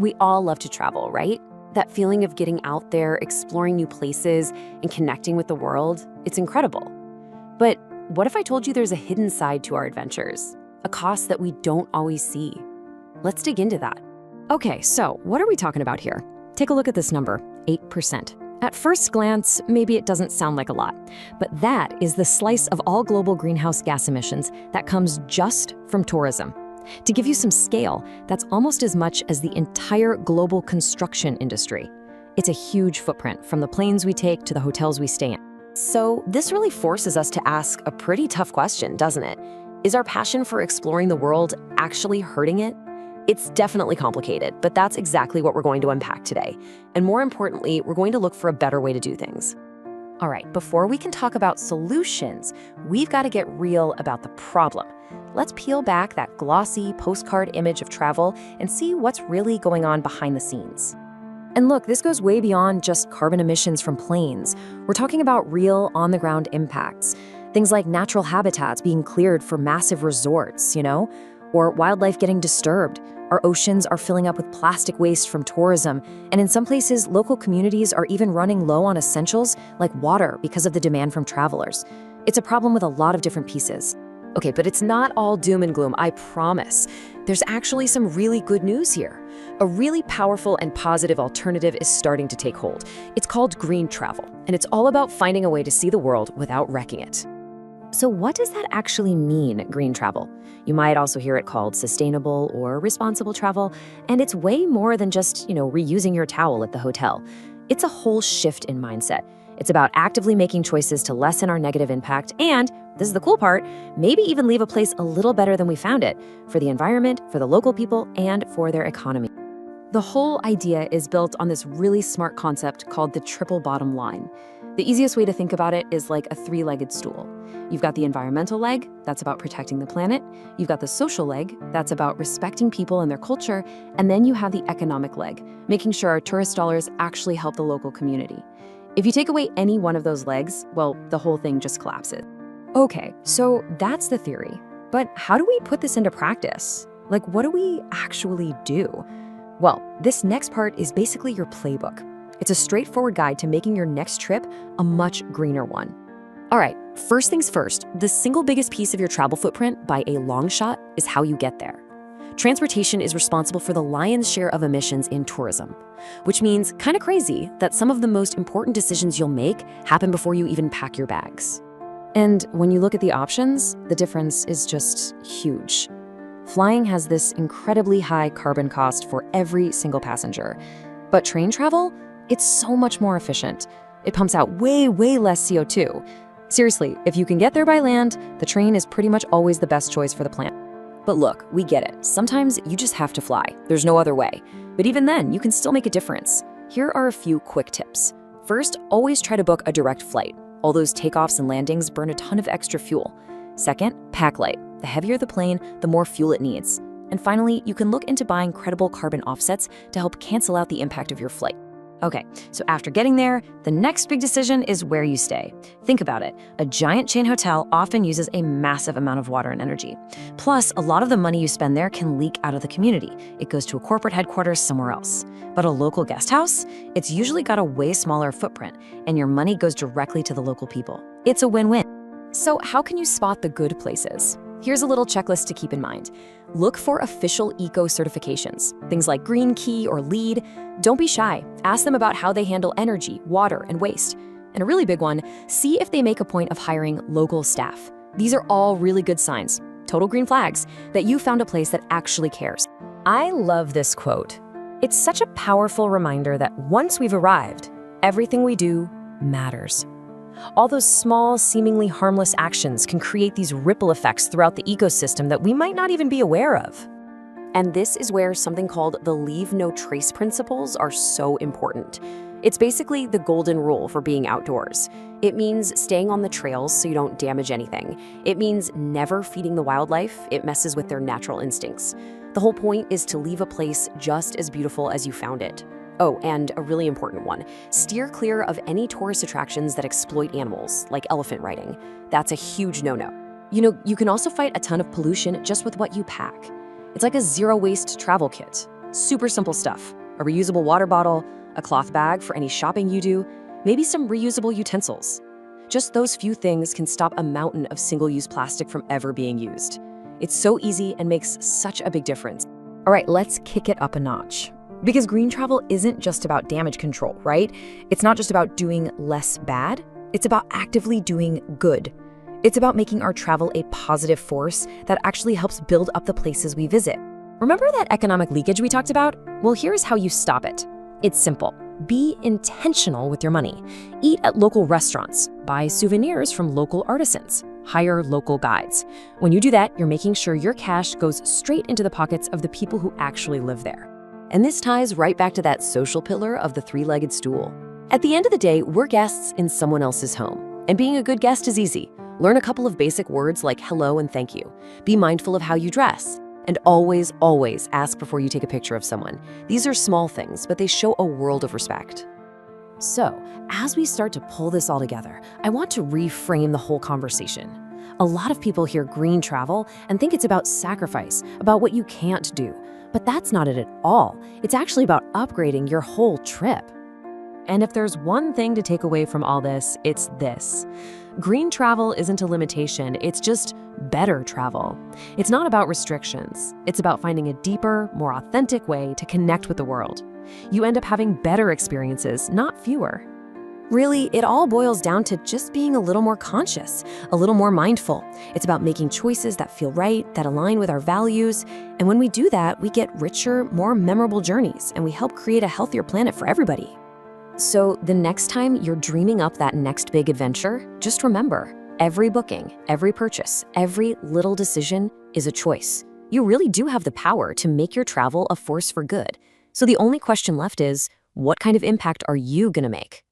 We all love to travel, right? That feeling of getting out there, exploring new places, and connecting with the world, it's incredible. But what if I told you there's a hidden side to our adventures? A cost that we don't always see? Let's dig into that. Okay, so what are we talking about here? Take a look at this number, 8%. At first glance, maybe it doesn't sound like a lot, but that is the slice of all global greenhouse gas emissions that comes just from tourism. To give you some scale, that's almost as much as the entire global construction industry. It's a huge footprint, from the planes we take to the hotels we stay in. So this really forces us to ask a pretty tough question, doesn't it? Is our passion for exploring the world actually hurting it? It's definitely complicated, but that's exactly what we're going to unpack today. And more importantly, we're going to look for a better way to do things. All right, before we can talk about solutions, we've got to get real about the problem. Let's peel back that glossy postcard image of travel and see what's really going on behind the scenes. And look, this goes way beyond just carbon emissions from planes. We're talking about real, on-the-ground impacts. Things like natural habitats being cleared for massive resorts, or wildlife getting disturbed. Our oceans are filling up with plastic waste from tourism, and in some places, local communities are even running low on essentials like water because of the demand from travelers. It's a problem with a lot of different pieces. Okay, but it's not all doom and gloom, I promise. There's actually some really good news here. A really powerful and positive alternative is starting to take hold. It's called green travel, and it's all about finding a way to see the world without wrecking it. So what does that actually mean, green travel? You might also hear it called sustainable or responsible travel, and it's way more than just, reusing your towel at the hotel. It's a whole shift in mindset. It's about actively making choices to lessen our negative impact and, this is the cool part, maybe even leave a place a little better than we found it, for the environment, for the local people, and for their economy. The whole idea is built on this really smart concept called the triple bottom line. The easiest way to think about it is like a three-legged stool. You've got the environmental leg, that's about protecting the planet. You've got the social leg, that's about respecting people and their culture. And then you have the economic leg, making sure our tourist dollars actually help the local community. If you take away any one of those legs, well, the whole thing just collapses. Okay, so that's the theory. But how do we put this into practice? Like, what do we actually do? Well, this next part is basically your playbook. It's a straightforward guide to making your next trip a much greener one. All right, first things first, the single biggest piece of your travel footprint by a long shot is how you get there. Transportation is responsible for the lion's share of emissions in tourism, which means, kind of crazy, that some of the most important decisions you'll make happen before you even pack your bags. And when you look at the options, the difference is just huge. Flying has this incredibly high carbon cost for every single passenger, but train travel, it's so much more efficient. It pumps out way, way less CO2. Seriously, if you can get there by land, the train is pretty much always the best choice for the planet. But look, we get it. Sometimes you just have to fly. There's no other way. But even then, you can still make a difference. Here are a few quick tips. First, always try to book a direct flight. All those takeoffs and landings burn a ton of extra fuel. Second, pack light. The heavier the plane, the more fuel it needs. And finally, you can look into buying credible carbon offsets to help cancel out the impact of your flight. Okay, so after getting there, the next big decision is where you stay. Think about it. A giant chain hotel often uses a massive amount of water and energy. Plus, a lot of the money you spend there can leak out of the community. It goes to a corporate headquarters somewhere else. But a local guest house? It's usually got a way smaller footprint, and your money goes directly to the local people. It's a win-win. So how can you spot the good places? Here's a little checklist to keep in mind. Look for official eco certifications, things like Green Key or LEED. Don't be shy. Ask them about how they handle energy, water, and waste. And a really big one, see if they make a point of hiring local staff. These are all really good signs, total green flags, that you found a place that actually cares. I love this quote. It's such a powerful reminder that once we've arrived, everything we do matters. All those small, seemingly harmless actions can create these ripple effects throughout the ecosystem that we might not even be aware of. And this is where something called the leave no trace principles are so important. It's basically the golden rule for being outdoors. It means staying on the trails so you don't damage anything. It means never feeding the wildlife. It messes with their natural instincts. The whole point is to leave a place just as beautiful as you found it. Oh, and a really important one, steer clear of any tourist attractions that exploit animals, like elephant riding. That's a huge no-no. You can also fight a ton of pollution just with what you pack. It's like a zero-waste travel kit. Super simple stuff. A reusable water bottle, a cloth bag for any shopping you do, maybe some reusable utensils. Just those few things can stop a mountain of single-use plastic from ever being used. It's so easy and makes such a big difference. All right, let's kick it up a notch. Because green travel isn't just about damage control, right? It's not just about doing less bad. It's about actively doing good. It's about making our travel a positive force that actually helps build up the places we visit. Remember that economic leakage we talked about? Well, here's how you stop it. It's simple. Be intentional with your money. Eat at local restaurants. Buy souvenirs from local artisans. Hire local guides. When you do that, you're making sure your cash goes straight into the pockets of the people who actually live there. And this ties right back to that social pillar of the three-legged stool. At the end of the day, we're guests in someone else's home. And being a good guest is easy. Learn a couple of basic words like hello and thank you. Be mindful of how you dress. And always, always ask before you take a picture of someone. These are small things, but they show a world of respect. So, as we start to pull this all together, I want to reframe the whole conversation. A lot of people hear green travel and think it's about sacrifice, about what you can't do. But that's not it at all. It's actually about upgrading your whole trip. And if there's one thing to take away from all this, it's this. Green travel isn't a limitation, it's just better travel. It's not about restrictions. It's about finding a deeper, more authentic way to connect with the world. You end up having better experiences, not fewer. Really, it all boils down to just being a little more conscious, a little more mindful. It's about making choices that feel right, that align with our values. And when we do that, we get richer, more memorable journeys, and we help create a healthier planet for everybody. So the next time you're dreaming up that next big adventure, just remember, every booking, every purchase, every little decision is a choice. You really do have the power to make your travel a force for good. So the only question left is, what kind of impact are you going to make?